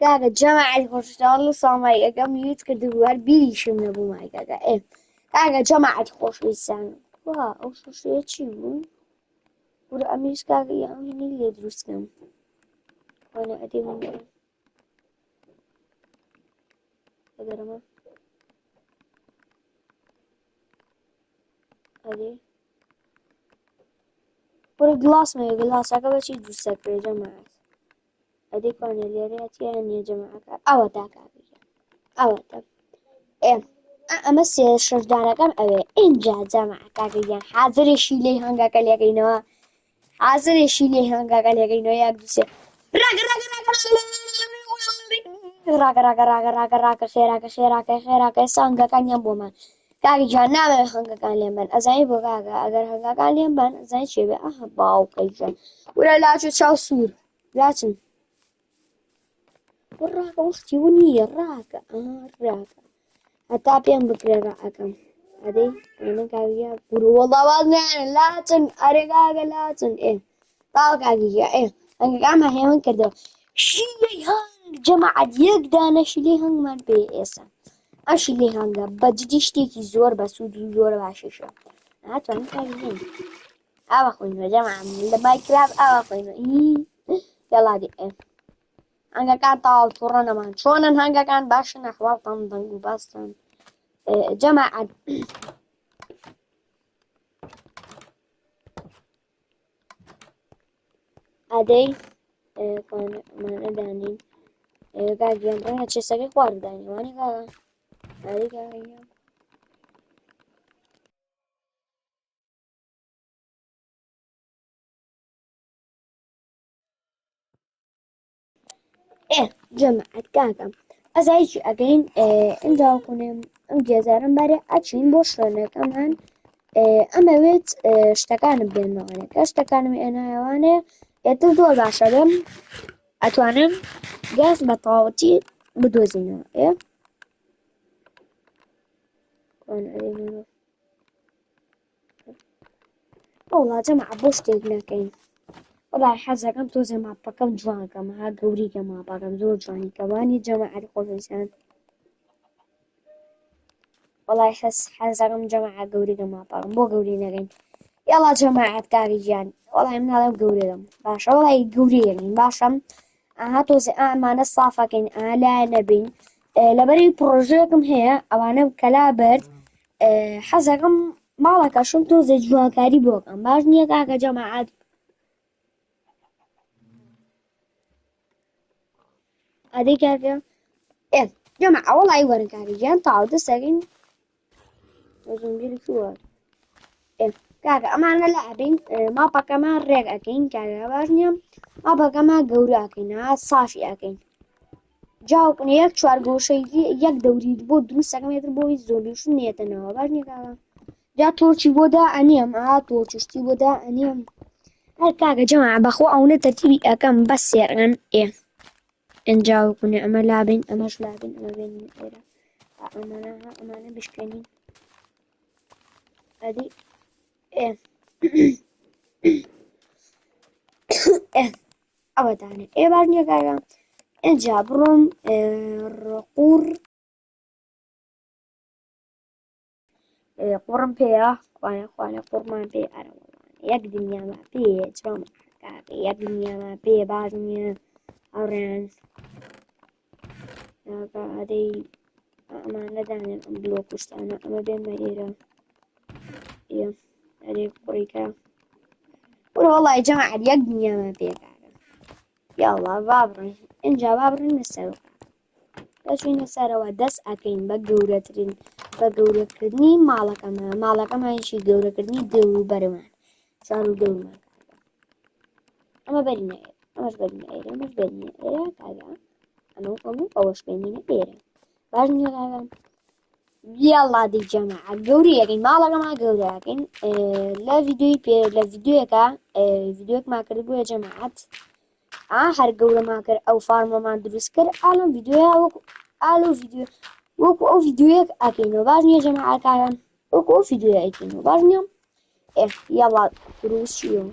كاكا جماعة خوشتان سامي أكم يوت كدوار بيشم نبو ماي كاكا كاكا جماعة خوش بيسان أو شو تشيبون ولا أميس كاكا يا أمي اللي يدرس كم وأنا أدي من هذا ما أدي ولا جلاس ما جلاس أكا بشي درسك يا جماعة أدي كان اللي رأيتي أنا يا جماعة أو تاكا أو تاك أما الشجرة كم أبي إنجا جماعة كاكا حاضر شيلي هنگا كلي كينوا حاضر شيلي هنگا كلي كينوا يا دوسي راك خيراك سانگا كان بومان كاكا جانا من هنگا كان ليمبان أزاي بو كاكا أجر هنگا كان ليمبان أزاي شيبي باو كيجان ولا لا تشاو سور لاتن وراكا وختي وني راكا راكا حتى بيان بكرة راكا هذي أنا كاكا برو والله وزن لاتن أريكاكا لاتن باو كاكا أنا كاما هيمن كده شيلي هنگ جماعة يقدانا شيلي هنگ من بي إسا أشيلي هنگا بجديشتيكي زور بسود زور باشيشو هاتو أنا كاكا أبا خوينو جماعة من المايكراب أبا خوينو يلا دي هنگا كان طاول طورنا مان شونن هنگا كان باشن أحوال طندن وباستن جماعة أدي كان ما نداني قاعد يمرنا تشسكي خوار داني واني قاعد أدي قاعد جماعة كاكا أزايش أجين إنجا كونم إنجازارم بري أتشين بوشنا كمان أما بيت اشتكان بدنا عليك اشتكان من أنا وأنا يتدور بعشرم أتوانم جاز بطاوتي بدوزينه وأنا أريد والله جماعة بوشتي كين والله حاجة كم توزي مع بكم جوان كم ها قوري كم بكم زور جواني كماني جماعة خوشان والله حاسة كم جماعة قوري كم بكم بو قوري نغين يلا جماعة كاريجان والله من هذا قوري لهم باشا والله قوري يعني باشا هاتوزي أمانة صافة كين لا نبين لبري بروجيكم هي أوانم كلابرد حاسة كم مالك شو توزي جوان كاري بوكم باش نيا كاكا جماعة هذي كافية جماعة والله يورن كاريجان تعود السكين وزنبيل شو كاكا أما لاعبين ما بقى ما ريق أكين كاكا باشنيا ما بقى ما قوري أكين صافي أكين جاوكن يك شوار قوشي يك دوري بود دروس سكميتر بوي زولي شو نيتنا باشنيا كاكا جا تورشي بودا أنيم تورشي بودا أنيم هل كاكا جماعة بخو أو ترتيبي أكم بس يرغن إن جاوكن أما لاعبين أما شو لاعبين أما بين أمانة بشكنين هذه أبدا بعدني كذا إن جابرم قور قرم بيا خوانا قرمان بيا أنا يقدم يا ما بيا ترام يقدم يا ما بيا بعدني أوران هذه أمانة دانا بلوكش أنا أما بين ما إيرا هذه قريكا والله يا جماعة يقدم يا ما بيا يلا بابرن إنجا بابرن نسألو لكن نسألو دس أكين بجورة كرني مالك ما يشي جورة كرني دورو برمان صاروا دورو ما أما بدنا مش بدنا كذا أنا وكم أوش بدنا إيرا بعدين كذا يلا دي جماعة جوري أكين مالك ما جوري أكين لا فيديو فيديو ما كربو يا جماعة هر قولة ما كر أو فارما ما دروس كر ألو فيديو وكو أو فيديو أكينو بازني يا جماعة كارم وكو فيديو أكينو بازني يلا دروس شيو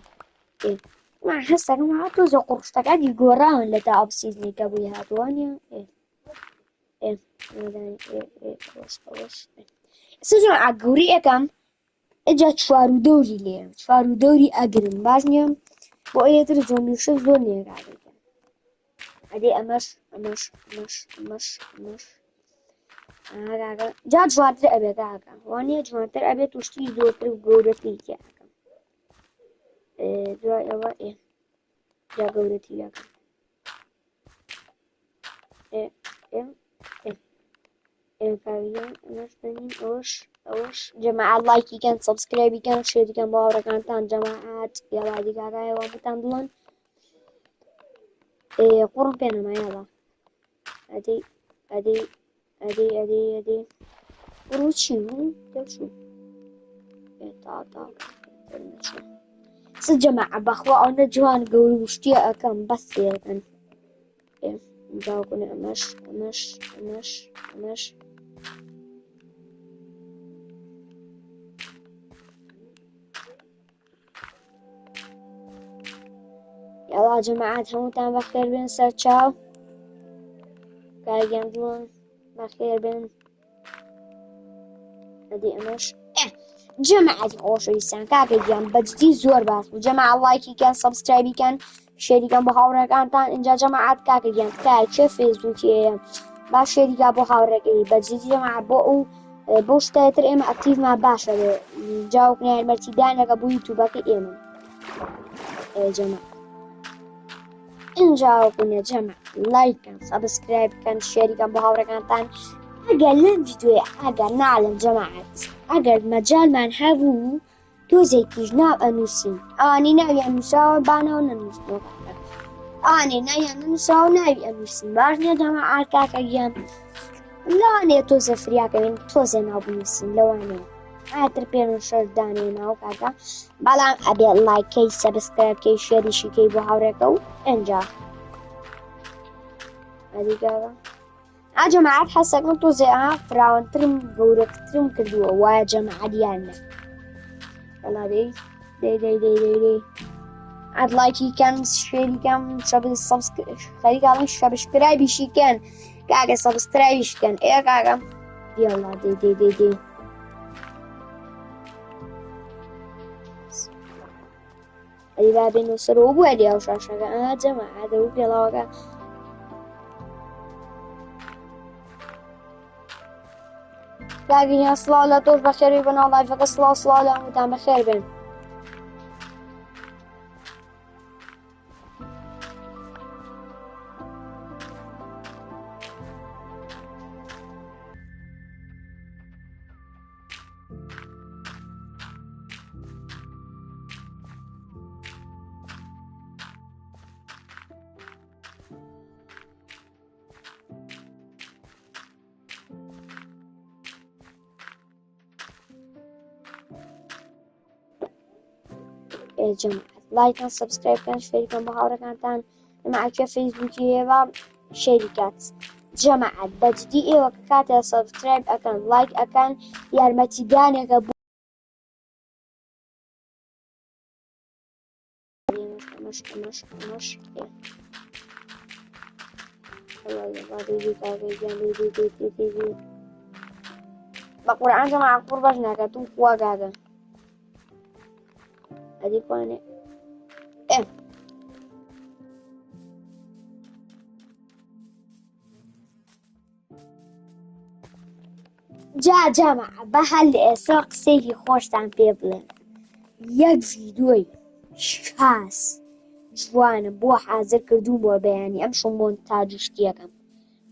ما هسه ما توزع قرشتك عادي جوران لتا أب سيزني كابوي هاتوانيا إيه وش سجن عجوري أكم إجا شوارو دوري ليه شوارو دوري أجرم بازنيم بقية رجوم يشوف زوني قاعدة عادي أمش جا جواتر أبي كاكا واني جواتر أبي توشتي زوتر جورتي كاكا دوا يلا جا جورتي لك إيه إيه فعليا نستني أوش جماعة لايكي كان سبسكرايبي كان شيري كان باورا كان تان جماعات يلا دي كاكا يلا بتاندلون قرن بينا ما يلا أدي أدي أدي وروتشي شو تا سد جماعة بخوا أنا جوان قولي وشتي أكم بس يعني جاوبني أمش يلا جماعة هموتان بخير بين سر تشاو كايجاندلون بخير بين أدي أمش جماعة خۆشەویستان کاکەگیان بەجددی زۆر باش بوو جەماعە لایکیکەن سەبسکرایبیکەن شێریکەن بۆ هاوڕێکانتان اینجا جەماعەت کاکەگیان تکایە چێ فێسبووکیەیە با شێریکا بۆ هاوڕێکەکەی بەجددی جەماعە بۆ شتێتر ئێمە ئەکتیڤمان باشە بێ جاوبنە یارمەتیدانێکە بۆ یوتیوبەکەی ئێمە جەماعە اینجا بوونە جەماعە لایکەن سەبسکرایبکەن شێریکەن بۆ هاوڕێکانتان ئەگەر لەم ڤیدیۆیە ئەگەر ناڵم جەماعەت ئەگەر مەجالمان هەبوو تۆزێکیش ناو ئەنووسین ئەوانەی ناویان نووسراوە بانەوە نەنووسنەوە ئەوانەی ناویان نەنووسراوە ناوی ئەنووسین باش نییە جەماعەت کاکەگیان لەوانەیە تۆزە فریاکەوێن تۆزێ ناو بنووسین لەوانەیە ئاتر پێم شەردانێ ناو کاکە بەڵام ئەبێ لایکەی سەبسکرایبکەی شێریشیکەی بۆ هاوڕێکە و ئەنجا ئەدیگاوە جەماعەت حەسەکەم تۆزێ فراوانترم گەورەترم کردووە وایە جەماعەت یانە وەڵا دەی عاد لایکیکەن شێریکەن خەریکاڵن سەبسکرایبیشیکەن کاکە سەبسکرایبیشکەن کاکە دیاڵا دەی ئەدی با بێنەوە سەرەوە بووە دیاو شاشەکە جەماعەت دەوو پێڵاوەکە کاکەگیان سڵاو لە تۆش بەخێربێ بەناو لایڤەکە سڵاو لە هەمووتان بەخێر بێن جەماعەت لایکەن سەبسکرایبکەن شێریکەن بۆ هاوڕێکانتان جەماعەت فەیسبووکی ئێوە شێریکات جەماعەت بەجددی ئێوە کە کاتە سەبسکرایب ئەکەن لایک ئەکەن یارمەتیدانێکە بۆ بە قورعان جەماعەت قوڕ بەش ناکات و خوا کاکە ئەدی کوانێ جەماعەت بە هەر لە ئێستا قسەیەکی خۆشتان پێ بڵێم یەک ڤیدیۆی شکاس جوانم بۆ حازر کردووم بۆ بەیانی ئەم شەو مۆنتاژ شتیەکەم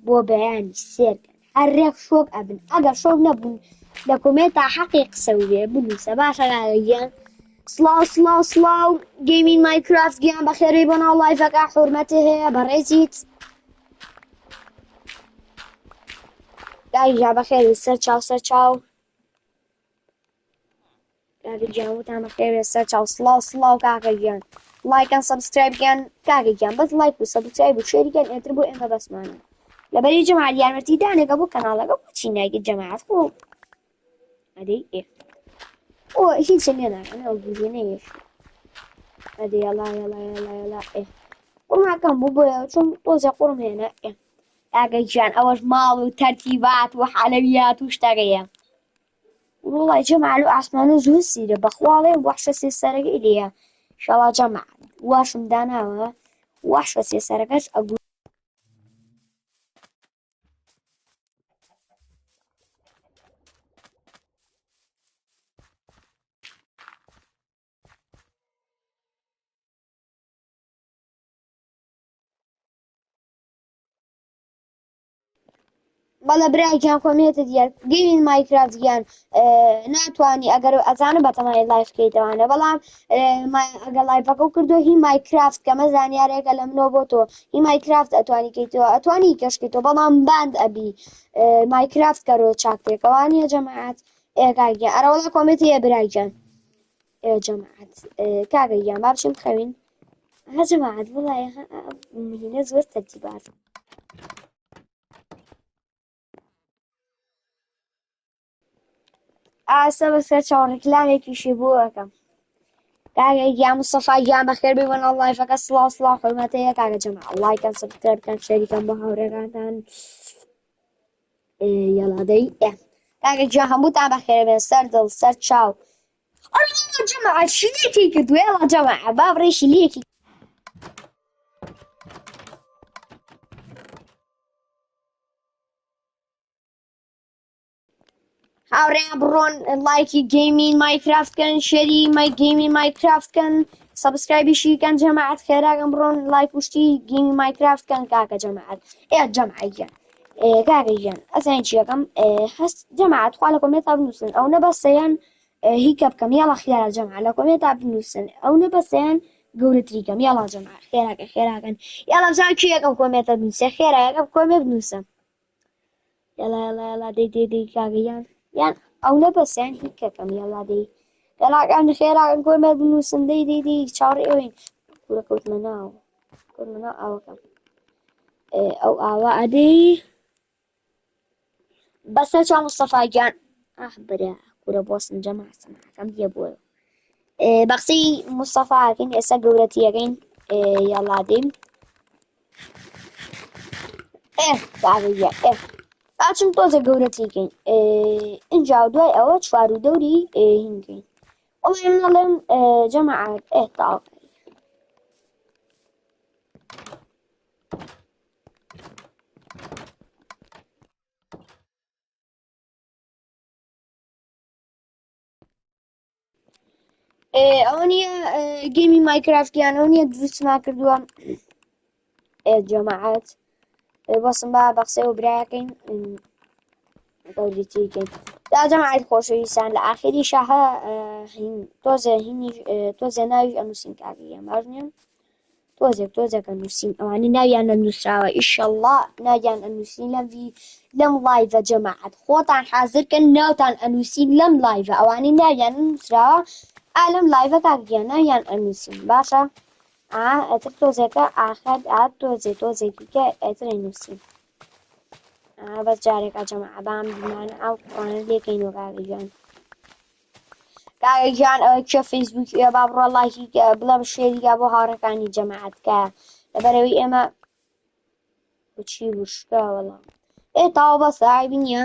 بۆ بەیانی سێرکەن هەر ڕێک شۆک ئەبن ئەگەر شۆک نەبوون لە کۆمێنتا حەقی قسە وێ بنووسە باشە کاکەگیان سڵاو گەیمین مایکرافت گیان بەخێرەی بۆ ناو لایڤەکە حورمەتت هەیە بەڕێزیت کاکەگیان بەخێر سەر چاو کاکەگیان وتان بەخێر سەر چاو سڵاو کاکەگیان لایکەن سەبسکرایبکەن کاکەگیان بەس لایک و سەبسکرایب و شێریکەن ئێتر بۆ ئێمە بەسمانە لەبەری جەماعەت یارمەتیدانێکە بۆ کەناڵەکە بۆچی نایکەیت جەماعەت خۆ ئەدەی هیچ لێ ناکەن ئەو ڤیدیۆ نەیەش هذه يلا يلا يلا يلا إيه قرم كم بوبا شو توزع قرم هنا إيه أجيان أول مال وترتيبات وحلويات واشتريها والله جماعة لو عسمانو زود سيرة بخوالي وحشة سيسارة إليها إن شاء الله جماعة واش مدانا وحشة سيسارة أقول بەڵە براکیان کۆمێتە دیار گەیمین مایکرافت گیان ناتوانانی ئەگەر ئەزانە بەتەمای لایف بکەیتەوانە بەڵام ئەگە لایڤەکە و کردو هی مایکرافت کەمە زانیارێکە لە منەوە بۆ تۆ هی مایکرافت ئەتوانی کەیتەوە ئەتوانی کەشکیتەوە بەڵام باند ئەبی مایکرافت کەرۆ چاکتێکەوانیە جەماعەت ئێگاگیان ئەرەوەڵا کۆمێتی هەیە براکیان جەماعەت کاگەیان با بچین بخەوین ها جەماعەت وڵایە هینە زۆر تەرتیبات ئاسە بەسەر چاوەڕێکلامێکیشی بۆ ئەەکەم کاگە گیان مستەفا گیان بەخێر ببن ئەڵڵایفەکە سڵاو سڵاو حورمەتەیە کاگە جەماعە لایکەن سەبسکرایب بکەن شەریکەن بۆ هاوڕێکانتان یەڵادەی کاگە گیان هەمووتان بەخێر بێن سەر دڵ سەر چاو جەماعە شیلێکی کردووە ئێڵە جەماعە با بڕێ شیلێکی هاوڕێیان بڕۆن لایکی گەیمین مایکرافتکەن شەری گەیمین مایکرافتکەن سەبسکرایبیشیکەن جەماعەت خێراکەن بڕۆن لایک وشتی گەیمی مایکرافتکەن کاکە جەماعەت جەماعەیان کاکەیان ئەزانین چی یەکەم هەست جەماعەت خوا لە کۆمێنتا بنووسن ئەو نەبەستەیان هیکە بکەم یاڵە خیارە جەماعە لە کۆمێنتا بنووسن ئەو نەبەستەیان گەورەتریکەم یاڵا جەماعە خێراکەن یاڵە بزان کی یەکەم کۆمێنتە بنووسێ خێرا یەکەم کۆمێ بنووسە یاڵا دەی کاگەیان یان ئەو نەبەستیان هیچکەکەم یاڵا دەی گەڵاکان خێراکەن کۆمێ بنووسن دەی چاوەڕێ ئێوەین کوورە کەوتمە ناو ئاوەکەم ئەو ئاوا ئەدەی بەسەر چاو مستەفا گیان برا کوورە بۆسن جەماعە سەماعەکەم دیە بۆیە بەقسەی مستەفاکەین ئێستا گەورەتیەکەین یاڵا دەیم کاگەیان باچم تۆزە گەورەتیکەین ئینجا دوای ئەوە چوار و دەوری هینکەین وەڵی منەڵێم جەماعەت تاوە ئەوە نییە گەیمی مایکرافتیان ئەو نییە دروستما کردووە جەماعەت بەسم با بەقسەی و برایەکەین گەورەتیکەین دا جەماعەت خۆشەویستان لە ئاخری شاهە تۆزێ ناوی ئەنووسین کاگەیان باش نییە تۆزێک ئەنووسین ئەوانەی ناویان نەنووسراوە ئیشەڵڵا ناویان ئەنووسین لەم لایڤە جەماعەت خۆتان حازرکەن ناوتان ئەنووسین لەم لایڤە ئەوانەی ناویان نووسراوە لەم لایڤە کاگەیان ناویان ئەنووسین باشە ئەتر تۆزێکە ئاخر تۆزێکیکە ئەتر ئەنووسین بەس جارێکا جەماعە بام بمانە ئەو قوانە لێکەینەوە کاگەیان کێ فەیسبووک با بڕۆ لایکی بڵێ شێریکا بۆ هاوڕێکانی جەماعەتکە لەبەرەوەی ئێمە چی وشکە وەڵام تاوە بەسە عیبی نییە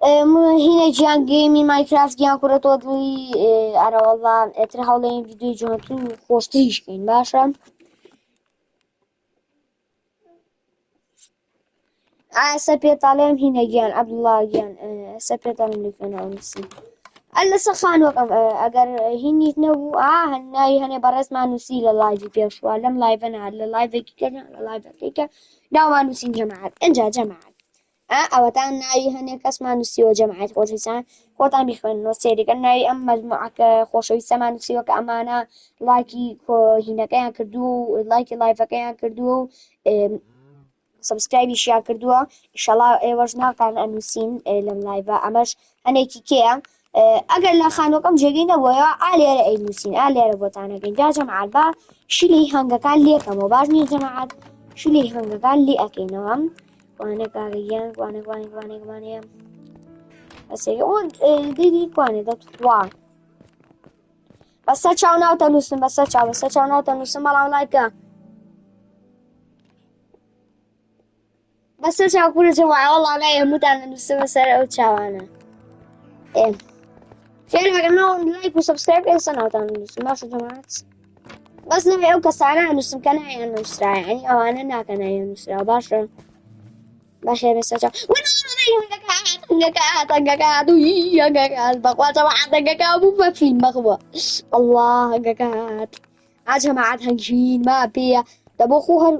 هینە گیان گەیمی مایکرافت گیان کوورە تۆ دڵی ئەرەوەڵا ئێتر هەوڵێن ڤیدیۆی جوانتر و خۆشتریشکەین باشە ئاسە پێتاڵێم هینە گیان عەبدوڵڵا گیان ئەسە پێتاڵێم لەکوێ ناونووسین لەسەر خانووەکەم ئەگەر هینیت نەبوو ناوی هەنێ بەڕێزمان نووسی لە لایڤی پێشوە لەم لایڤە نهات لە لایڤێکی کردن لە لایڤەکەیکە ناومان نووسین جەماعەت ئەنجا جەماعەت ئەوەتان ناوی هەنێ کەسمان نووسیوە جەماعەت خۆشەویستان خۆتان بیخوێنەوە سێریکەن ناوی ئەم مەجموعەکە خۆشەویستەمان نووسیوە کە ئەمانە لایکی هینەکەیان کردو و لایکی لایڤەکەیان کردووە و سەبسکرایبیشیان کردووە ئیشەڵا ئێوەش ناوتان ئەنووسین لەم لایڤە ئەمەش هەنێکی کێیە ئەگەر لە خانووەکەم جێگەی نەبووەوە ئالێرە ئەینووسین ئالێرە بۆتانەکەین جا جەماعەت با شلی هەنگەکان لێکەمەوە باش نییە جەماعەت شلی هەنگەکان لێ ئەەکەینەوە کوانێ کاگەیان کوانێ ئەسێری ئەوەن دیدی کوانێ دەتوان بەسەر چاو ناوتە نووسم بەسەر چاو ناوتە نووسم بەڵام لایکە بەسەر چاو کوورە جەماعەت وەڵڵا لای هەمووتان دەنووسم بەسەر ئەو چاوانە فێرمەکەنەوە لایک و سەبسکرایب کە ئێستا ناوتان نووسم باشە جەماعەت بەس نەبێ ئەو کەسانە نووسم کە نایان نووسرا یعنی ئەوانە ناکە نایان نووسرا باشە بەسەر چاو هەنگەکات بەخوا جەماعەت هەنگەکات بوو بە فیلم بەخوا ئەڵڵا هەنگەکات جەماعەت هەنگین ما پێیە دەبۆ خۆ هەر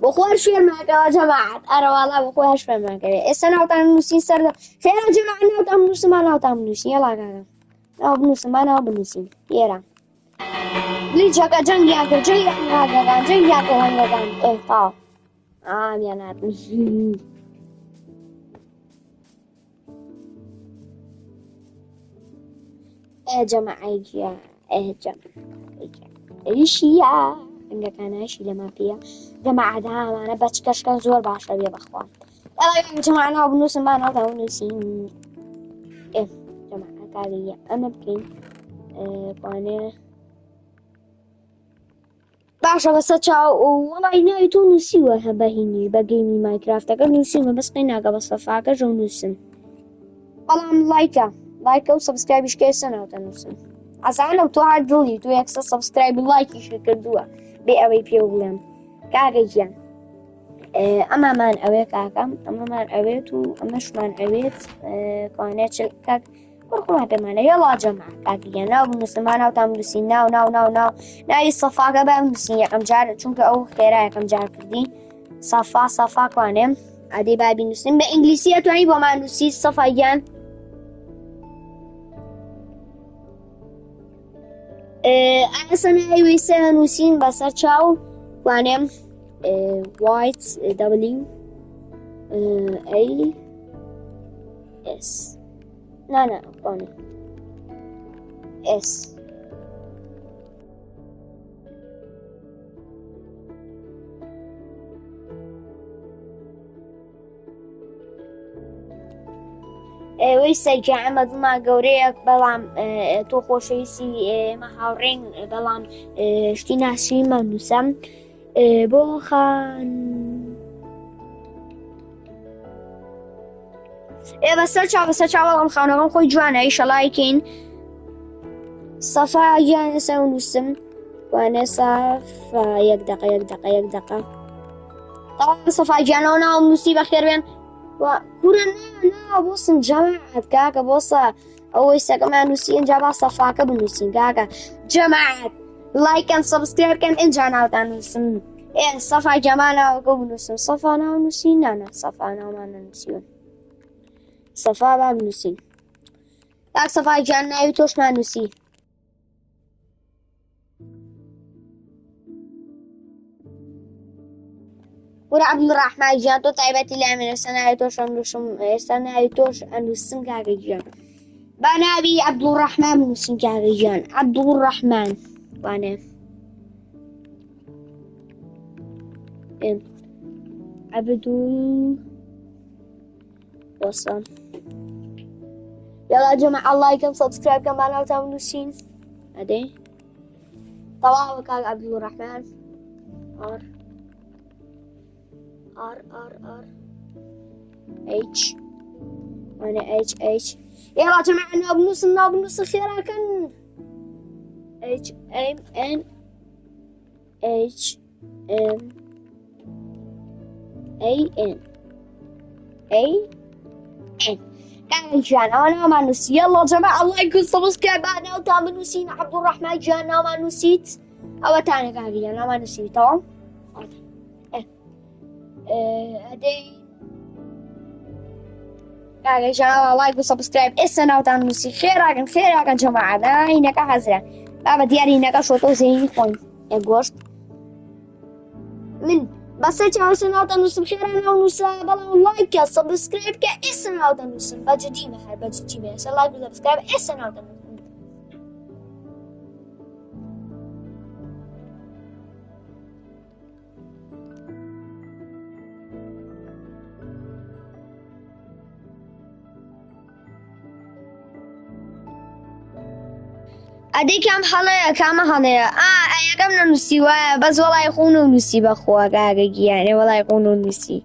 بۆ خۆ هەر شوێنماکەوە جەماعەت ئەرەواڵا بۆ خۆ هەر شوێنماکەوێ ئێستا ناوتان نووسین سەردە خێرا جەماعەت ناوتان بنووسم با ناوتان بنووسین یەڵا کاکە ناو بنووسم با ناو بنووسین هێرا بلیجەکە جەنگیان کرد جەنگیان کرد هەنگەکان تاو ئامیان هاتن جەماعەی گیان ئەیشیە هەنگەکانەشی لەما پێە جەماعەت هامانە بەچکەشکە زۆر باشە بێ بەخوا ئەڵێ جەماعەت ناو بنووسم با ناوتان بنووسین جەماعەت کاگەیە ئەمە بکەین کوانێ باشە بەسەر چاو وەڵی ناوی تۆ نووسیوە هە بەهینی بە گەیمی مایکرافتەکە نووسیمە بەس قەی ناکە بە سەفاکەش ئەو نووسم بەڵام لایکە و سەبسکرایبیش کە ئێستا ناوتە نووسم ئەزانم تۆ هەر دڵی تۆ یەکسە سەبسکرایب و لایکیش کردووە بێ ئەوەی پێ بڵێم کاکە گیان ئەمامان ئەوێ کاکەم ئەمەمان ئەوێت و ئەمەشمان ئەوێت کوانێ کاک وەرخۆما پێمانە یەڵا جەماعەت کاکەگیان ناو بنووسم با ناوتان بنووسین ناو ناوی سەفاکە با بنووسین یەکەم جار چونکە ئەو خێرا یەکەم جار کردی سەفا کوانێ ئادەی با بینووسین بە ئینگلیسی ئەتوانی بۆمان نووسی سەفاگیان ئاسە ناوی سێ نووسین بەسەر چاو کوانێم white W A S نه کوانێ S ویسە ئەمە دڵما گەورەیە بەڵام تۆ خۆشەویستی ئێمە هاوڕێین بەڵام شتی ناشیمە نووسم بۆ خان بەسەر چاو بەڵام خانەکەم خۆی جوانە ئیشەڵایکەین سەفا گیان ئێستا نووسم وانێ سەفا یەک دەقە تەواو سەفا گیانەوە ناوم نووسی بەخێر بێن کورە نا بۆسم جەماعەت کاکە بۆسە ئەوەی سەکەمان نووسی ئینجا با سەفاکە بنووسین کاکە جەماعەت لایکەن سەبسکرایبکەن ئینجا ناوتان نووسم سەفا گیامان ناوەکە بنووسم سەفا ناو نووسین نانە سەفا ناومان نەنووسیون سەفا با بنووسین کاک سەفا گیان ناوی تۆشمان نووسی وەرە عەبدولڕەحمان گیان تۆ تایبەتی لامێن ئێستا ناوی تۆش ئەنووسم ئێستا ناوی تۆش ئەنووسم کاکە گیان با ناوی عەبدولڕەحمان بنووسین کاکە گیان عەبدولڕەحمان وانێ عەبدول وەسە یاڵا جەماعەت لایکەم سەبسکرایبکەم با ناوتان بنووسین ئەدەی تەواوە کاک عەبدولڕەحمان R H وانێ H يلا جماعة ناو بنووسن خێراکەن H M N H M A N كان جان أنا ما نسيت يلا جماعة الله يكون سبسكرايب أنا وتام نسيت عبد الرحمن جان أنا ما نسيت أو تاني كاكي أنا ما نسيت تمام هدي كاكي جان الله يكون سبسكرايب إسنا وتام نسيت خيراكن جماعة أنا هناك حزرة بابا دياري هناك شوطو زين كون يقوشت من بەسە چاوەسە ناوتەنووسم خێرا ناونووسە بەڵام لایکە سەبسکرایب کە ئێستا ناوتەنووسم بەجددیمە هەر بەجددی بێسە لایک و سەبسکرایب ئێستا ناوتەنووسم ئەدەی کام هەڵەیە کامە هەڵەیە یەکەم نەنووسی وایە بەس وەڵای خۆ نەنووسی بەخوا گاگەگییانێ وەڵای خۆ نەنووسی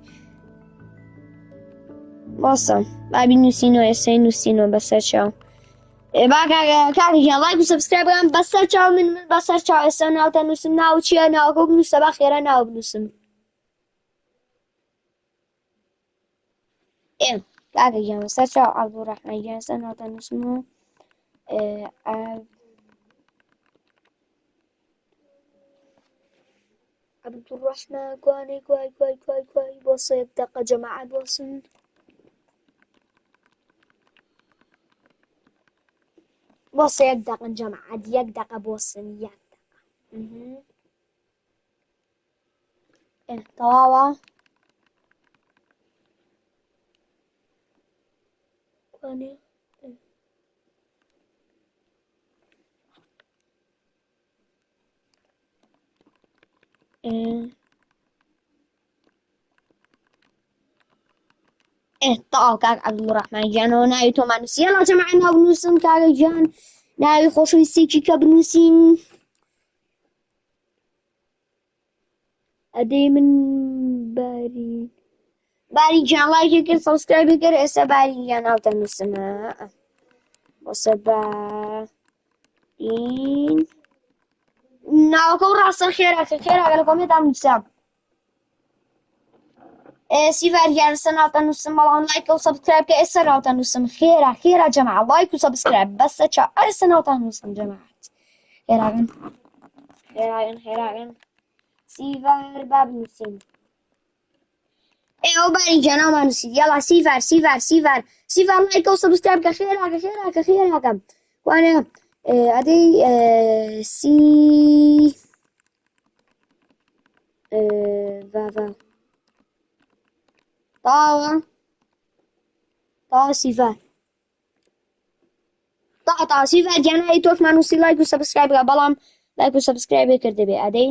باشە بابی نووسینەوە ئێستای نووسینەوە بەسەر چاو با کاکەگیان لایک و سەبسکرایب بکەن بەسەر چاو من بەسەر چاو ئێستا ناوتەنووسم ناو چییە ناوەکە بنووسە با خێرا ناو بنووسم کاکەگیان بەسەر چاو عەبدوڕەحمانگیان ئێستا ناوتەنووسمەوە عەبدوڕەحمان کوانێ کوای کوای کوای کوای بۆسە یەک دەقە جەماعەت بۆسن بۆسە یەک دەقن جەماعەت یەک دەقە بۆسن یەک دەقە تەواوە کوانێ تەواو کاک عەبدوڕەحمانگیانەوە ناوی تۆمان نووسی یەڵا جەماعەت ناو بنووسن کاکەگیان ناوی خۆشەویستێکی کە بنووسین ئەدەی من باریگیان لایکی کرد سەبسکرایبی کرد ئێستا باریگیان ناوتەنووسمە بۆسە بارین ناوەکە و ڕاستە خێراکە خێراکە لە کۆمێنتان نووسە سیڤەرگیان ئێستا ناوتەنووسم بەڵام لایکە و سەبسکرایب کە ئێستا ناوتەنووسم خێرا جەماعەت لایک و سەبسکرایب بەسە چاو ئێستا ناوتەنووسم جەماعەت خێراکن سیڤەر با بنووسین ئێوە باریگیان ناومان نووسید یەڵا سیڤەر لایکە و سەبسکرایب کە خێراکە کوانێ ئەدەی تاوە سیڤەر تاوە سیڤەر گیانایی تۆشمان نووسی لایک و سەبسکرایب بکە بەڵام لایک و سەبسکرایبێ کردبێ ئەدەی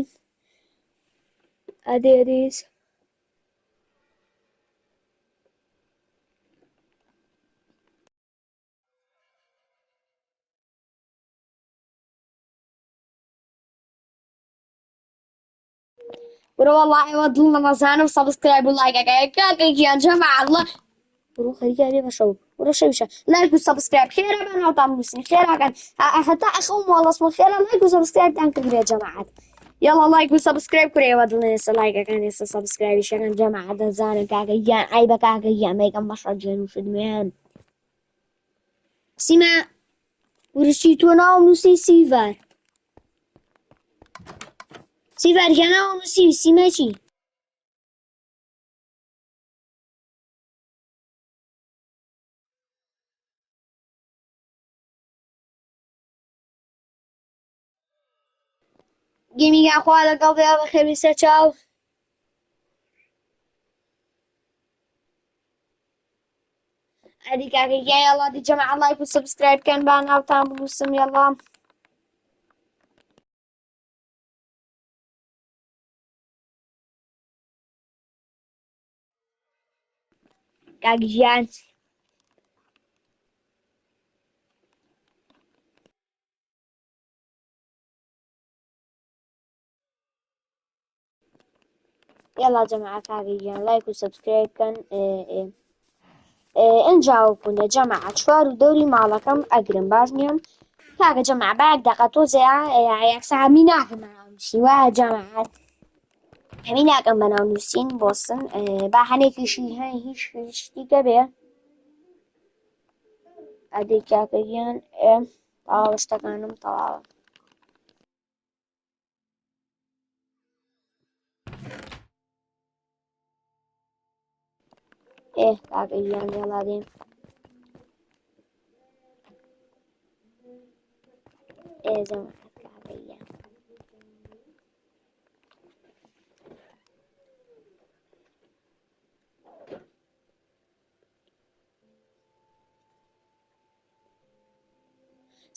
برو والله ئێوە دڵ نەمەزانم سەبسکرایب و لایکەکە کاکەگیان جەماعەت برو خەریکە بەشەو برو شەویشە لایک و سەبسکرایب خێرا بە ناوتان بنووسین خێراکەن هەتا ئەخەو مۆڵەسمە خێرا لایک و سەبسکرایبتان کردبێ جەماعەت یەڵا لایک و سەبسکرایب کرێ ئێوە دڵێن ئێستا لایکەکان ئێستا سەبسکرایبیشەکەن جەماعەت دەزانن کاکەگیان ئای بە کاکەگیان مەیکەم بەشە جێنووشتمێن سیمە ورچی تۆ ناو نووسی سیڤەر گیان ناو نووسی سیمە چی گەمیگا خوا لەگەڵ بێ بەخێر بیسە چاو ئەدی کاکەگیان یەڵا دی جەماعەت لایک و سەبسکرایب بکەن با ناوتان بنووسم یەڵا کاکەگیان یەڵا جەماعەت کاکەگیان لایک و سەبسکرایب بکەن ئەنجاو بوونە جەماعەت چوار و دەوری ماڵەکەم ئەگرم باش نییە کاکە جەماعەت با یەک دەقە تۆزێ یەکسا هەمی ناکەم بەناو نووسی وایە جەماعەت هەمی ناکەم بەناو نووسین بۆسن با هەنێکیشی هەن هیچ شتیکە بێ ئەدەی کاکەگیان تەواوە شتەکانم تەواوە کاکەگیان یەڵا دێم جەماعەت کاکەگیان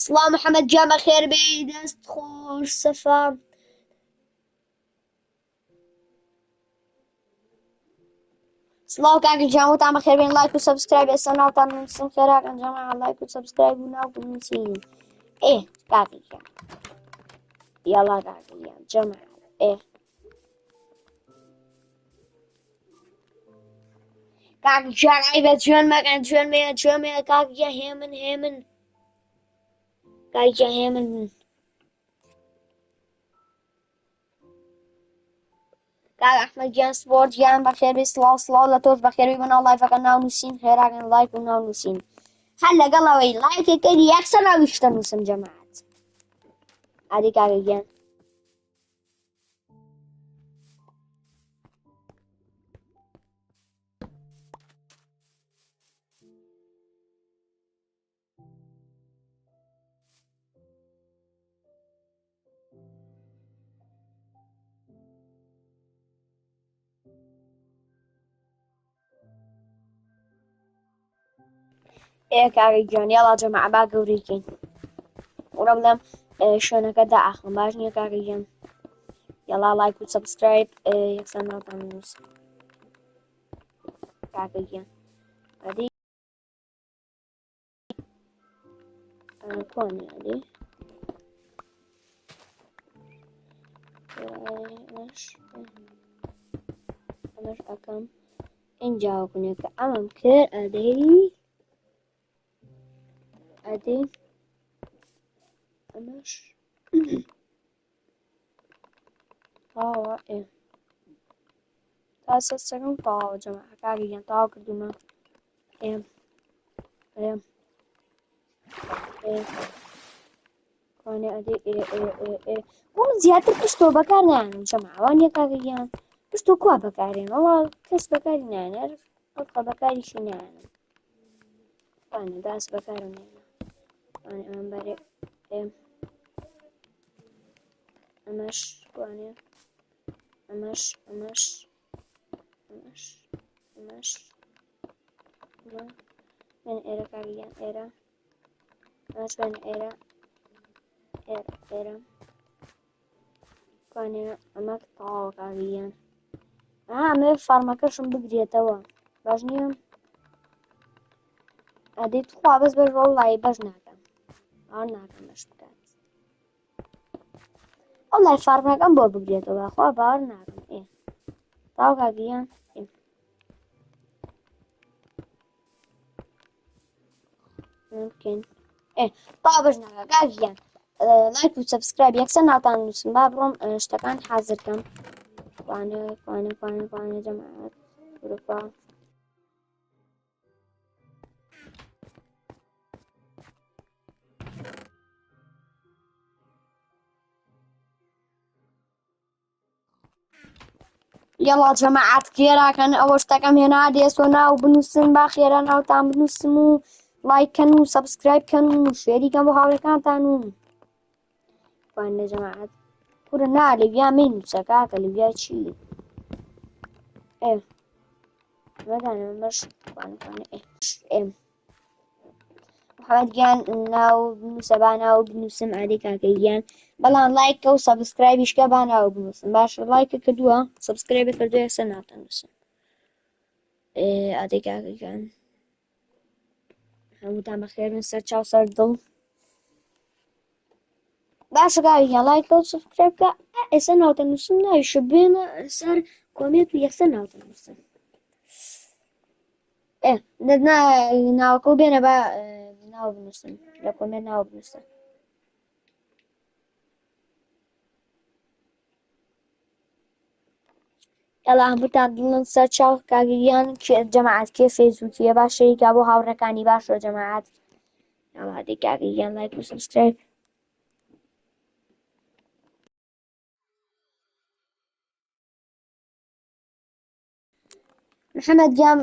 سڵاو محەممەد گیان بەخێر بێ دەست خۆش سەفا سڵاو کاکە گیان وتان بەخێر بێن لایک و سەبسکرایب ئێستا ناوتان نووسن خێراک ئەنجام لایک و سەبسکرایب و ناو بنووسین کاکە گیان یاڵا کاکە گیان جەماعەت کاکە گیان ئەیبە جوێن مەکەن جوێن مێ کاکە گیان هێمن کاکە گیان هێمن بن کاک ئەحمەد گیان سپۆرت گیان بەخێربێ سڵاو لە تۆش بەخێربێ بەناو لایڤەکە ناو نووسین خێراکەن لایک و ناو نووسین هەر لەگەڵەوەی لایکێکەری یەکسەر ناویشتە نووسم جەماعەت عادی کاکە گیان کاکە گیان یاڵا جەماعە با گەورەیکەین وەرە بڵێم شوێنەکە دائاخم باش نییە کاکە گیان یاڵا لایک و سەبسکرایب یەکسەر ناوتان بنووسن کاکە گیان عادی کۆنی عادی ئەمەش ئەەکەم اینجا وەکوونێکە ئەمەم کرد ئەدەی ئەمەش تاوە تا سەرم تاوە جەماعە کاکە گیان تاوا کردومە کوانێ ئەدەی من زیاتر پشتۆ بەکار نایانم جەماعە وانییە کاکە گیان پشتۆ کوا بەکارێن وەڵا کەس بەکاری نایەنێ ئەڵقە بەکاریشی نایەنم وانێ باس بەکارم نایەنە وانێ ئەمەم بەرێ ئەمەش وانێ ئەمەش بێن ئێرە کاکە گیان ئێرە ئەمەش بێنە ئێرە کوانێ ئەمە تاوە کاکە گیان ئەمێ فارمەکەشم بگرێتەوە باش نییە ئەدەی توخوا بەس بەش وەڵڵی بەش ناکەم ئەوە ناکەم بەش بکات وەڵڵی فارمەکەم بۆ بگرێتەوە خوا باوەڕ ناکەم تاو کاکە گیان بکەین تا بەش ناکە کاکە گیان لایک و سەبسکرایب یەکسەر ناوتان نووسن با بڕۆم شتەکان حازرکەم کوانێ جەماعەت گروپە یەڵا جەماعەت خێراکەن ئەوە شتەکەم هێنا دێسۆ ناو بنووسن با خێرا ناوتان بنووسم و لایککەن و سەبسکرایبکەن و شێریکەن بۆ هاوڕێکانتان و کوانێ جەماعەت پورە نا لەویا مەی نووسە کاکە لەویا چی محەممەد گیان ناو بنووسە با ناو بنووسم عادی کاکە گیان بەڵام لایکە و سەبسکرایبیشکە با ناو بنووسم باشە لایکە کردووە سەبسکرایبە کردو یەکسەر ناوتان نووسن عادی کاکە گیان هەمووتان بەخێر بن سەر چاو سەر دڵ باشە کاکە گیان لایکە و سەبسکرایبکە ئێستا ناوتان نووسم ناویشە بێنە سەر کۆمێنت و یەکسەر ناوتان نووسن ناوەکە و بێنە بە ناو بنووسن لە کۆمێنت ناو بنووسن یاڵا هەمووتان دڵن سەر چاو کاکە گیان جەماعەت کێ فەیسبووکیە باش شەریکا بۆ هاوڕێکانی باشە جەماعەت یاڵا دەی کاکە گیان لایک و سەبسکرایب محەممەد گیان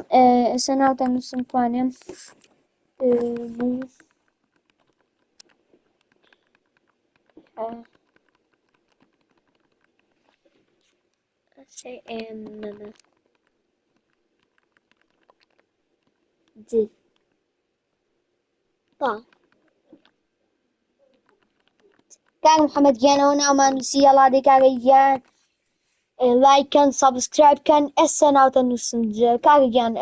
ئێستا ناوتان نووسم کوانێم كان محمد جيان هنا وما نسي الله دي كاغيان لايك كان سبسكرايب كان السنة وتنسم كاغيان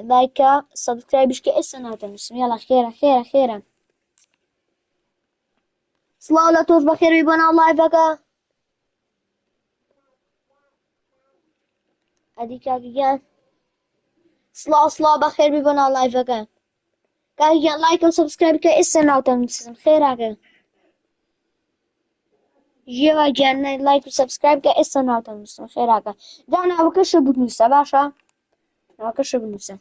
لايك سبسكرايب بشكي السنة وتنسم يلا خيرا خيرا خيرا صلاة لا توز بخير يبنا الله يفكا ادي كاغيان صلاة بخير يبنا الله يفكا كاغيان لايك وسبسكرايب كي السنة وتنسم خيرا جيوا جانا لايك وسبسكرايب كي السنة وتنسم خيرا جانا وكش بنوسة باشا وكش بنوسة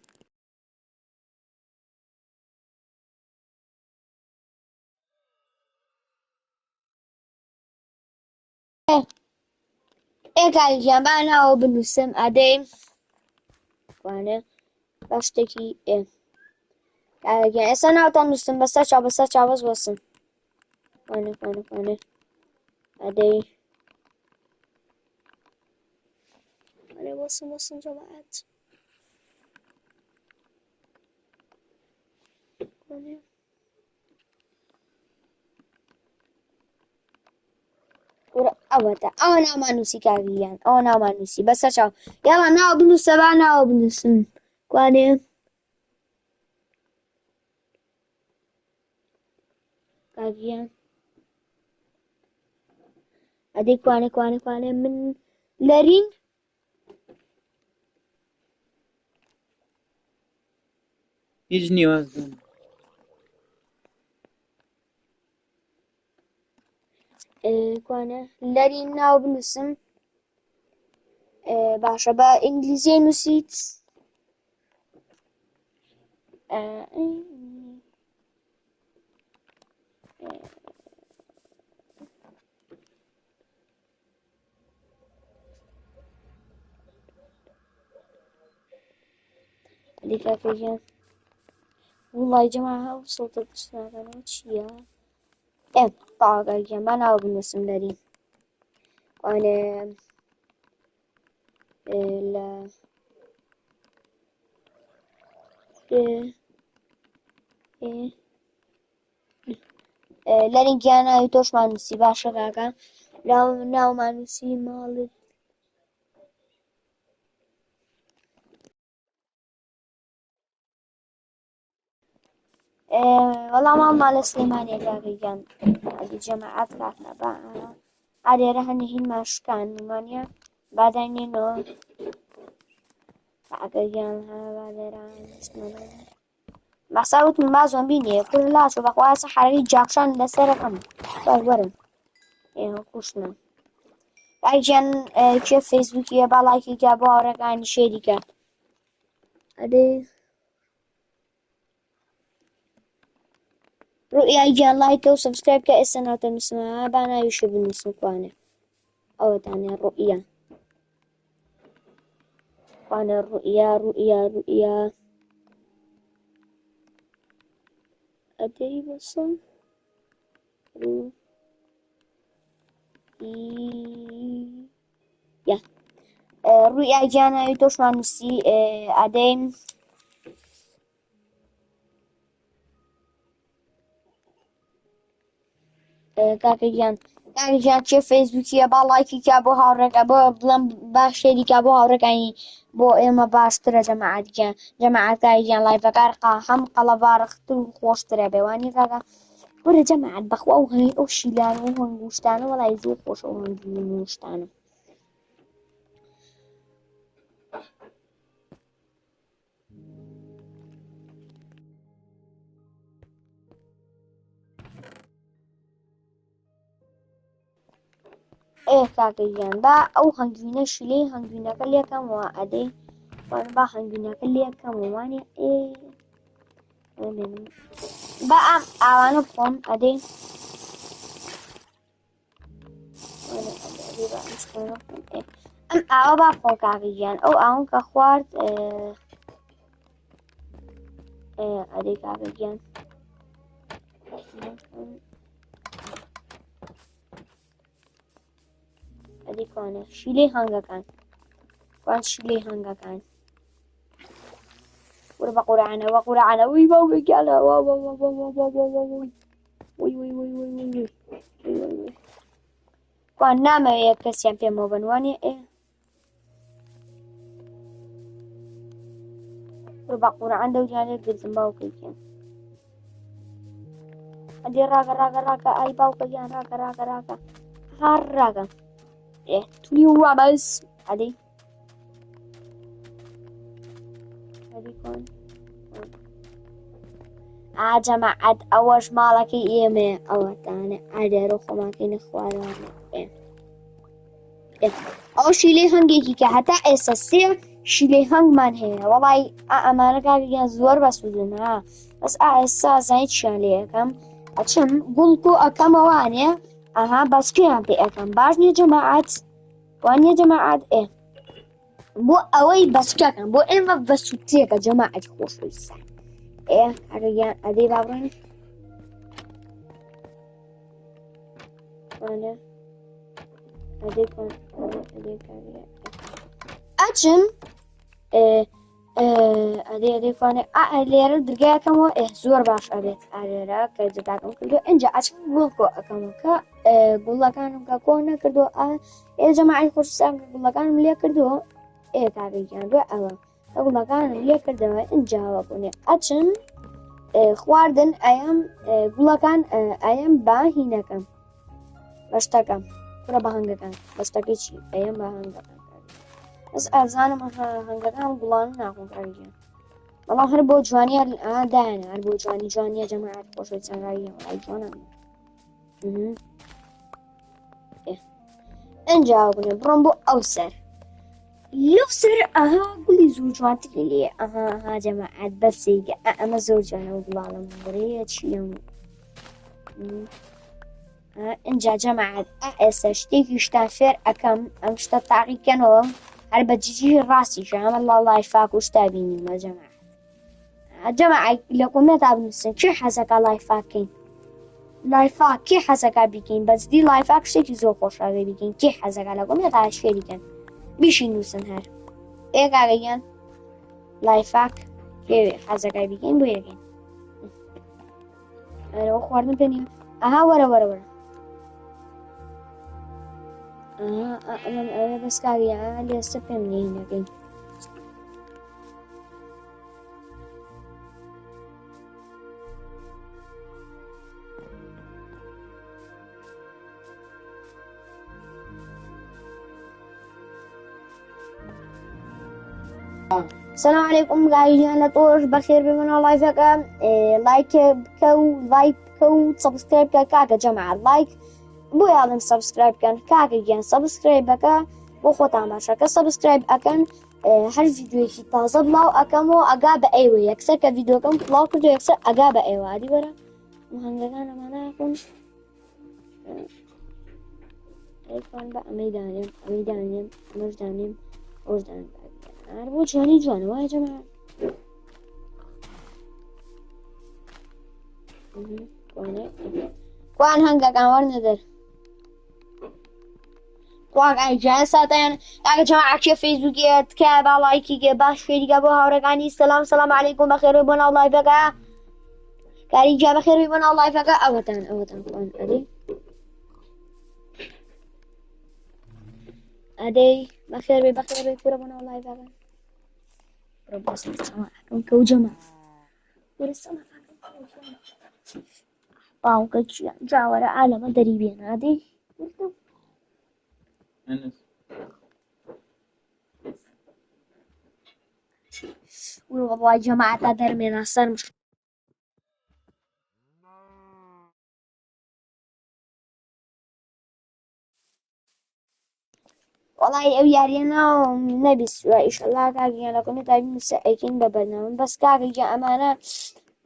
ايه كاغيان بانا وبنوسم ادي وانا باشتكي ايه كاغيان السنة وتنسم بس وصم وانا ادي وانا وصم جماعات وانا أبدا أنا ما نسي كاغيان أنا ما نسي بس شاو يلا ناو بنوسة بقى ناو بنوسم وانا كاغيان ادي كوانا من لارين هیچ نیاز كوانا لارين ناو بنوسم باشا بقى إنجليزي نسيت ادي كاغيان والله يا جماعة وصلت السنة وشيا ايه طبعا كاغيان ما ناو بنوسم لارين وانا لا إيه إيه لارين كيانا يتوش ما نسي باشا كاكا لو ناو ما نسي مالك والله ما مال سليمانية كاكا هذه جماعات كاتنا بقى عادي رهني هين ماشكان مانيا بعدين إنه كاكا بعد رهني اسمه محسوت من بعض بيني كل لا شو بقى حراري جاكشن لسرقم ورن إيه كوشنا كاكا كيف فيسبوك يا بالايكي كابارك عن شركة هذه رؤيا جان لايك وسبسكرايب كأسنا تنسمع بانا يشوف النسمة أو تاني الرؤيا وانا رؤيا أدري بصل رؤيا رؤيا جانا يتوش مع نسي أدين كاكي جان چه فيسبوكي با لايكي كابو هاورك ابو بلن باشيري كابو هاورك يعني بو اما باشترى جماعة كاكي جان لايفا كارقا هم قلبارخ تو خوشترى بواني كاكا برا جماعة بخوا وهي اوشيلان وهنگوشتان ولا يزو خوش وهنگوشتان ايه كاكي جان با او هنگوينة شلي هنگوينة كاليا كام وادي وانا با هنگوينة كاليا كام واني ايه بقى أنا بقوم أدي وأنا أدي بقى مش كنا إيه أو بقى بقوم كعجيان أو أون كخوارد أدي كعجيان أدي كونه شيلي هانجا كان وربا قرعنا وقرعنا وي باو بيجالا واو وي وي وي وي وي وي وي وي وي کوان نامەوێت کەسیان پێمەوە بنوانێ بە قورعان دەوریانێت گرتم باوکەیکێن ئەدێ ڕاگە ڕاگە ڕاگە ئای باوکەیان ڕاگە ڕاگە ڕاگە هەر ڕاگە توی ڕابەس ئەدەی ئەدەی کۆن ئاجەماعەت ئەوەش ماڵەکەی ئێمێ ئەوەتانە ئادێرە خۆماکەینە خوارەوانە ئەو شیلەی هەنگێکی کە هەتا ئێستا سێ شیلەی هەنگمان هەیە وەڵی ئەمانە کاکەگیان زۆر بەسوودن بەس ئێستا زانیت چیان لێ یەکەم ئەچم گوڵک و ئەەکەمەوانێ ئەها بەسکیان پێ ئەەکەم باش نییە جەماعەت وانە جەماعەت بۆ ئەوەی بەسکەکەم بۆ ئێمە بەسوودترێکە جەماعەتی خۆشەویستان کاکەگیان ئەدەی بابڕێن وانە ئەچم ئەدێ کوانێ لێرە درگایەکەمەوە زۆر باش ئەبێت ئالێرە کە جگاکەم کردو اینجا ئەچم گوڵکۆ ئەەکەمەوە کە گوڵەکانم کە کۆ نەکردو جەماعەتی خۆشەویستان کە گوڵەکانم لێ کردووە کاکەگیان دوێ ئەوە کە گوڵەکانم لێ کردەوە اینجاوە بوونێ ئەچم خواردن ئەیەم گوڵەکان ئەیەم با هینەکەم بەشتەکەم پورە بە هەنگەکان بەستەکەی چی ئەیەم بە هەنگەکان بەس ئازانم هەنگەکان گوڵان ناخۆم کاریان بەڵام هەر بۆ جوانیە دایانە هەر بۆ جوانیە جەماعەت خۆشەویستان ڕای جوانە ئەنجا بوونێ بڕۆم بۆ ئەو سەر لەو سەر ئەها گوڵی زۆر جوانتری لێ ئەها جەماعەت بەسێگە ئەمە زۆر جوانەوە گوڵاڵم بڕێ چیم اینجا جەماعەت ئێستا شتێکی شتان فێر ئەەکەم ئەم شتە تاقیکەنەوە هەر بە جیجی ڕاستیشە ئەمە لەڵای فاک و شتا بینیمە جەماعەت لە کۆمێنتا بنووسن کێ حەزەکە لای فاکەین لای فاک کێ حەزەکە بیکەین بەجددی لای فاک شتێکی زۆر خۆشەوێ بیکەین کێ حەزەکە لە کۆمێنتا شێریکەن بیشی نووسن هەر کاکەگیان لای فاک کێ حەزەکە بیکەین بۆ یەکەین ئەرەوە خواردن پێنیم ئەها وەرە وەرە وەرە من ئەوێ بەس کاکەگیان لێستە پێم نەکەین السلام عليكم قاعدين لطوش بخير بمن لايفك لايك بكو سبسكرايب كاكا جماعة لايك بو يعلم سبسكرايب كاكا جان سبسكرايب بكا بو خوتان باشا كسبسكرايب اكن هر فيديوشي تازه بلاو اكمو اقا بايوه يكسر كفيديو كم بلاو كردو يكسر اقا بايوه هادي برا مهنگانا مانا اكون ايفان با اميدانيم مرجانيم اوجدانيم بۆ جوانی جوانەوە جەماعەت کوان هەنگەکان وەرنەدەر ئاجان ساتیان کاکە جەماعەت فەیسبووکێت کە با لایکیگە باش فێریگە بۆ هاوڕێکانی سەلام عەلەیکوم بەخێربێ بۆ ناو لایڤەکە کاریجا بەخێربێ بۆ ناو لایڤەکە ئەوەتان کوان ئەدەی بەخێربێ پورە بۆ ناو لایڤەکە كوجمع ورسمها باوكا جاورا عالم دريبين هذه والله يا جماعة درمينا صار مش والله ئەو یاریانە نەبیست ئیشەڵا کاکەگیان لە کۆمێنتا بنووسە ئەیکەین بە بەرنامە بەس کاکەگیان ئەمانە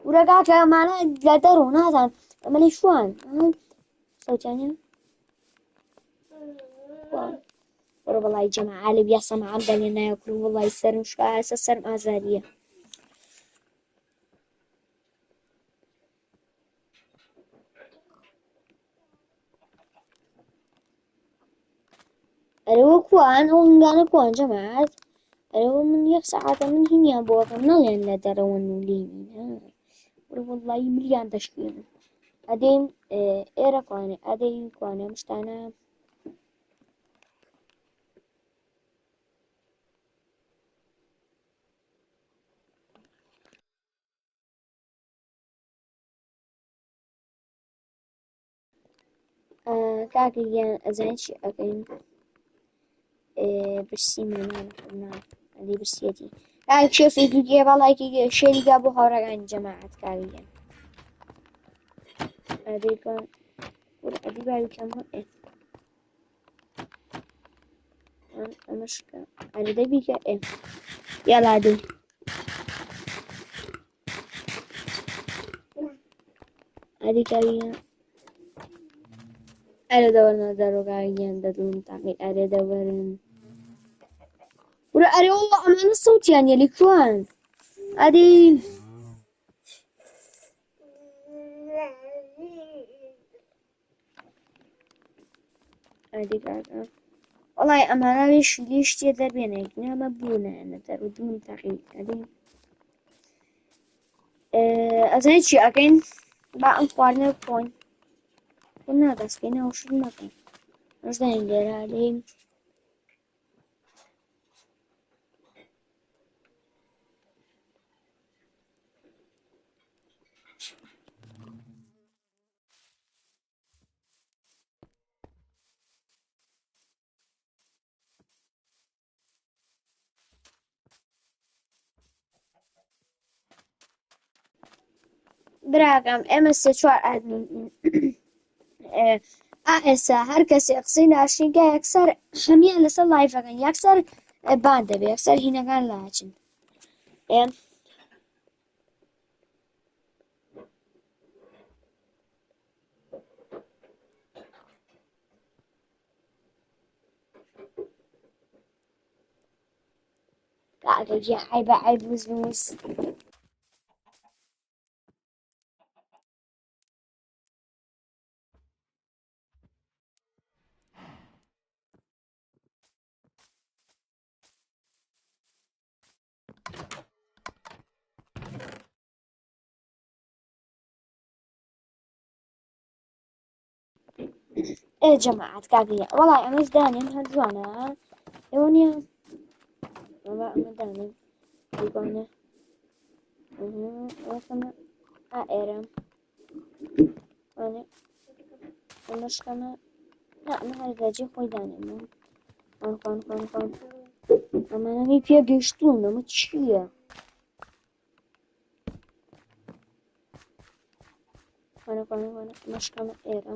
ورە کاکە ئەمانە لە دەرەوە نازان ئەمە لەی شوان سەوتیانە وەرە وەڵی جەماعە لە بیا سەماعەم دەنێ نایەکڕ وەڵی سەرم شکا هەسە سەرم ئازارییە ئەرەوە کوان ئەو هەنگانە کوان جەماعەت ئەرەوە من یەک سەعاتە من هینیان بۆکەم نەڵێن لە دەرەوە نولینین وەڵی ملیان دەشکێنن ئەدەین ئێرە کوانێ ئەدەین کوانێ شتانە کاکە گیان ئەزانین چی ئەەکەین برسی مێنانە ئەدەی برسیەتی کاک شێفێکی گێ بەڵایکی شێریگا بۆ هاوڕێگانی جەماعەت کاگەیان ئەدەی کۆن ئەدی باویکەم ئەمەشکە ئەرەدەی بیکە یاڵا دەی ئەدی کاگەیان ئەرە دەوەرنە دەرۆگاگیان دەدڵم تاقی ئەرێ دەوەرن ورە ئەرێ وەڵڵا ئەمانە سەوتیان یە لێکوان ئەدی ئەدی کاکە وەڵای ئەمانە وێشی لێ شتێ دەبێنێک نامە بوونەنە دەرودون تاقی ئەدی ئەزانیت چی ئەەکەین با ئەم خواردنە بخۆین نادەستکەینەوە شت مەکەین ئەش داین لێرە ئەدەی براکەم ئێمە سێ چوار ئادمین ئێستا هەر کەسێ قسەی ناشرینکە یەکسەر هەمیان لەسەر لایڤەکەن یەکسەر بان دەبێ یەکسەر هینەکان لاچن کاکە گیان عەیبە عەیب وز جەماعەت کاکە وەڵای ئەمەش دانێن هەر جوانە ئێوە نییە وەڵا ئەمە دانێن دیوانە ئەوەکەمە ئێرە وانێ ئەمەشکەمە ئەمە هەرگاجی خۆی دانێن خوان ئەمانەی پێگەیشتوون ئەمە چییە ئەمەشکەمە ئێرە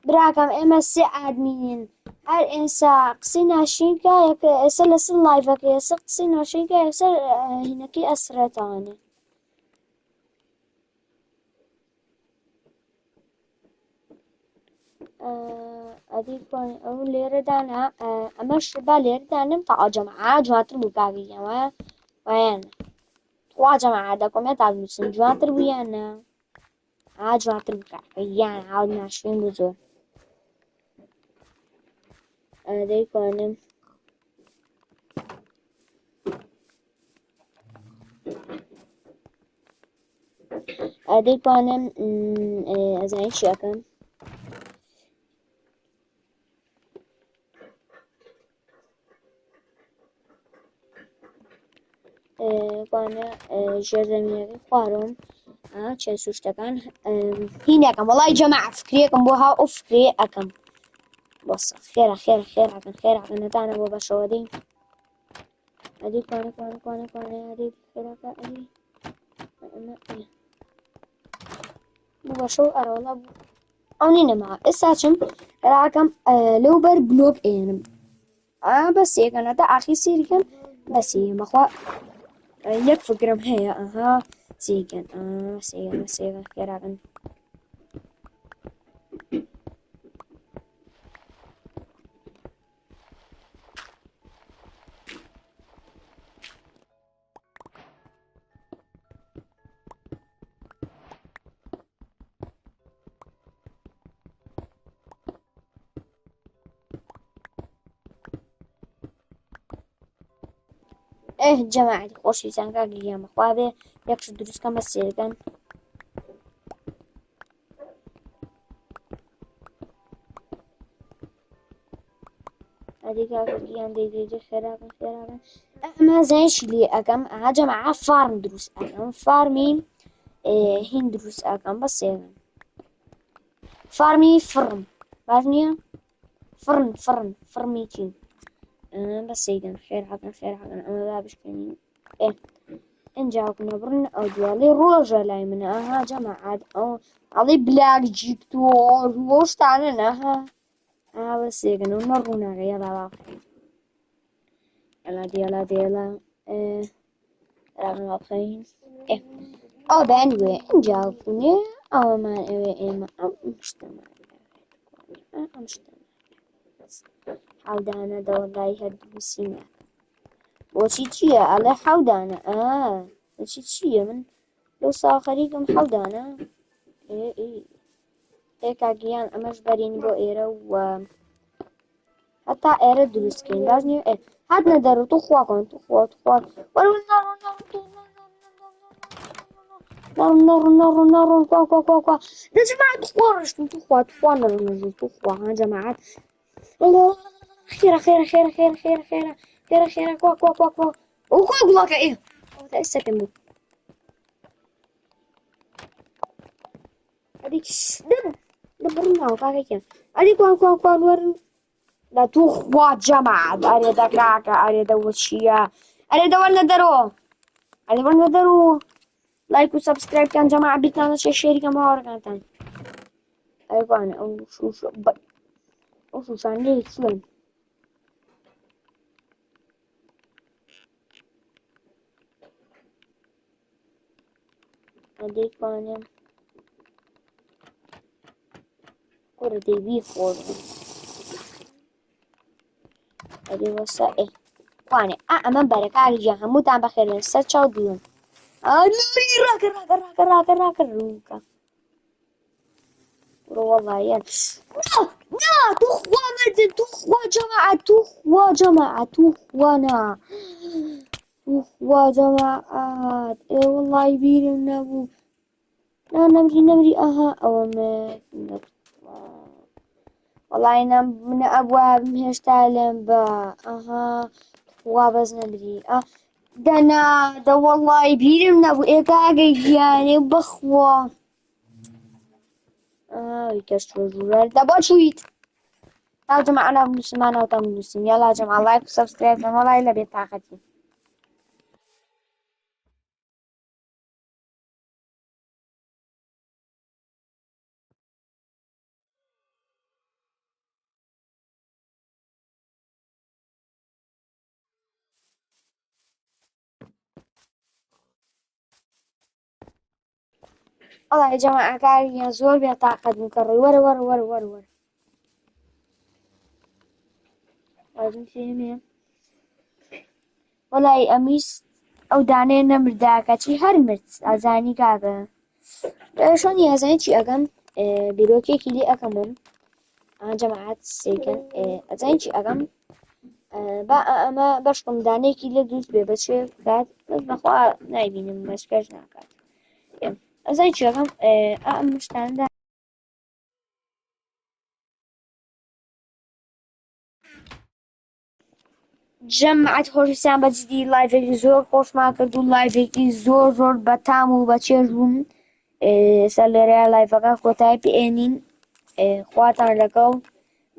براکەم ئێمە سێ ئادمینین هەر ئێستا قسەی ناشرینکە ئێستا لەسەر لایڤەکە ئێستا قسەی ناشرینکە ئێستا هینەکەی ئەسرەتەوانێ ئەدی ئەو لێرەدانا ئەمەش با لێرەدانم تا جەماعەت جوانتر بوو کاکەگیان وایانە وا جەماعەت دەکۆمێ تا بنووسن جوانتر بوو یاننا جوانتر بوو کاکەگیان هاو ناشرین بوو زۆر دەیکۆنم دەیکۆنم ئەزانین چی ئەەکەم کوانە ژێرزەمینەکەی خوارم چێ سوشتەکان هینەکەم وەڵای جەماعەت فکرێکم بۆ هاو ئەو فکرێ ئەەکەم بۆسە خێرا خێراکەن نەتانە بۆ بەشەوە دەین ئەدی کوانە ئەدی خێراکە ئەدی بۆ بەشەو ئەرەوەڵا بوو ئەو نینەما ئێستا چم خێراکەم لەو بەر بلۆک ئێنم بەسێکەنەتە ئاخی سێریکەن بەسێ مەخوا یەک فکرم هەیە سێگەن سێگەن خێراکەن جەماعەتی خۆشەویستان کاکی گیانمە خوا بێ یەکش دروستکەم بە سێدەکەن هذيك دي خرابة أما زينش لي أكم جماعة فارم دروس أكم فارمي هين دروس أكم بس يعني فارمي فرم فارمي فرميتين بس يدن خير حقنا أنا لا بشكني إنجا كنا برن أو ديالي روجا لاي من جماعة أو علي بلاك جيبتو وش تعلنا بس يدن ونرونا يلا يلا رغم anyway إنجا كنا أو ما إما مجتمع حودانا والله هالدروسينا وشي تشيا على حودانا وشي تشيا من لو صاخريكم حودانا إيه كاجيان أمش برين بو إيرا و حتى إيرا دروسكين لازم هاد ندارو تخواكم تخوا نار كوا يا جماعة تخوا نار تخوا جماعة الله خير كوا وكوا بلاك إيه تأسكن هذيك دبرنا وكاكا هذيك كوا نور لا تخوا جماعة أريد كاكا أريد وشيا أريد ولا درو لايك وسبسكرايب كان جماعة بيتنا شير كم هار كان أيوة أنا أو شو شان ليه شلون أديك أنا كورة دي بيفور أدي وسائل وأنا أما بركة على جهة متعب بخير ستة وديون نوري راك الروكا والله يا لا تخوى مدن تخوى جماعة تخوانا تخوى جماعة إيه والله يبير النبو لا نمري أو ما والله نم من أبواب مهش تعلم با تخوى بس نمري دنا والله يبير النبو إيه كاقي يعني بخوى يكسروا الزرار ده بشويت يا جماعة أنا مسلمانة وتم مسلم يلا يا جماعة لايك وسبسكرايب والله إلا بطاقتي والله يا جماعة قاعد يزور بطاقة مكرر ورا لازم فيهم والله أميس أو داني نمرداكا شي هرمت أزاني كاكا شون يازاني شي أقام بيروكي كيلي أقامون جماعات سيكن أزاني شي أقام با أما باشكم داني كيلي دوز بيبشي كات بس بخوا نايبينم مشكاش ناكات أزاني شي أقام مشتان جەمعەت خۆشەویستان بەجددی لایڤێکی زۆر خۆشمان کرد و لایڤێکی زۆر بەتام و بەچێژ بوون ئێستا لێرەیە لایڤەکە کۆتایی پێێنین خواتان لەگەڵ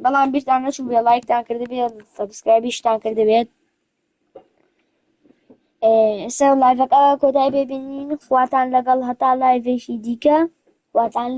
بەڵام بیرتان نەچوو بێ لایکتان کردبێت سەبسکرایبیشتان کردبێت ئێستا لایڤەکە کۆتایی پێبینین خواتان لەگەڵ هەتا لایڤێکی دیکە خواتان